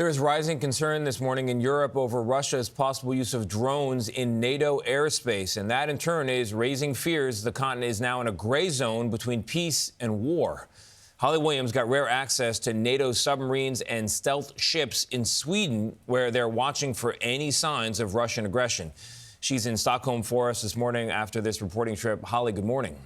There is rising concern this morning in Europe over Russia's possible use of drones in NATO airspace, and that in turn is raising fears the continent is now in a gray zone between peace and war. Holly Williams got rare access to NATO submarines and stealth ships in Sweden, where they're watching for any signs of Russian aggression. She's in Stockholm for us this morning after this reporting trip. Holly, good morning.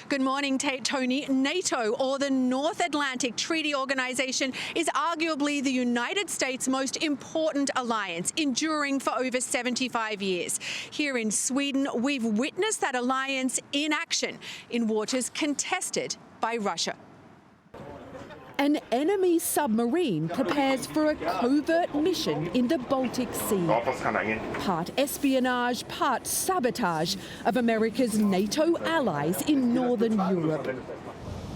Good morning, Tony. NATO, or the North Atlantic Treaty Organization, is arguably the United States' most important alliance, enduring for over 75 years. Here in Sweden, we've witnessed that alliance in action in waters contested by Russia. An enemy submarine prepares for a covert mission in the Baltic Sea. Part espionage, part sabotage of America's NATO allies in Northern Europe.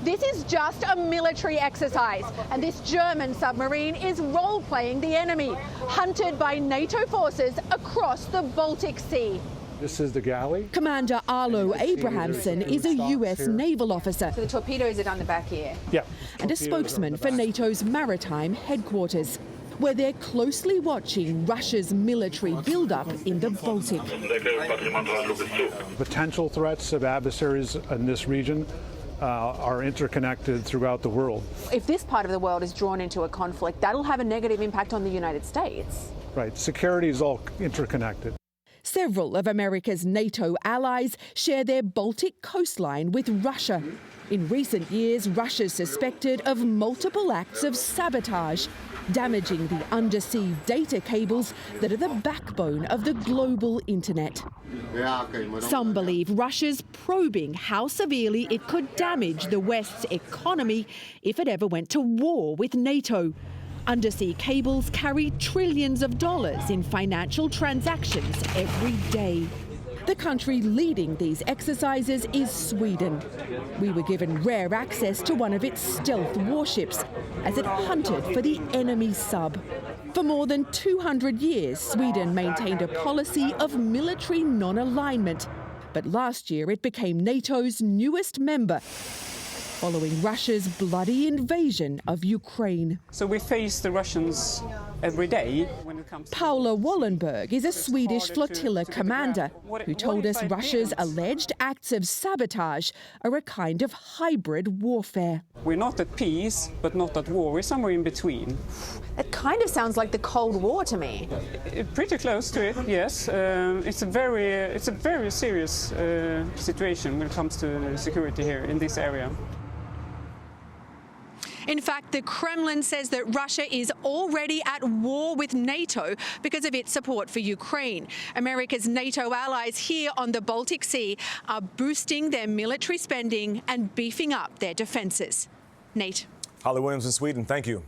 This is just a military exercise, and this German submarine is role-playing the enemy, hunted by NATO forces across the Baltic Sea. This is the galley. Commander Arlo Abrahamsson is a U.S. naval officer. So the torpedoes are on the back here? Yeah. And a spokesman for NATO's maritime headquarters, where they're closely watching Russia's military buildup in the Baltic. Potential threats of adversaries in this region are interconnected throughout the world. If this part of the world is drawn into a conflict, that'll have a negative impact on the United States. Right. Security is all interconnected. Several of America's NATO allies share their Baltic coastline with Russia. In recent years, Russia's suspected of multiple acts of sabotage, damaging the undersea data cables that are the backbone of the global internet. Some believe Russia's probing how severely it could damage the West's economy if it ever went to war with NATO. Undersea cables carry trillions of dollars in financial transactions every day. The country leading these exercises is Sweden. We were given rare access to one of its stealth warships as it hunted for the enemy sub. For more than 200 years, Sweden maintained a policy of military non-alignment. But last year it became NATO's newest member, following Russia's bloody invasion of Ukraine. So we face the Russians every day when it comes to... Paula Wallenberg is a Swedish flotilla commander who told us Russia's alleged acts of sabotage are a kind of hybrid warfare. We're not at peace, but not at war. We're somewhere in between. It kind of sounds like the Cold War to me. Pretty close to it, yes. It's a very serious situation when it comes to security here in this area. In fact, the Kremlin says that Russia is already at war with NATO because of its support for Ukraine. America's NATO allies here on the Baltic Sea are boosting their military spending and beefing up their defences. Nate. Holly Williams in Sweden, thank you.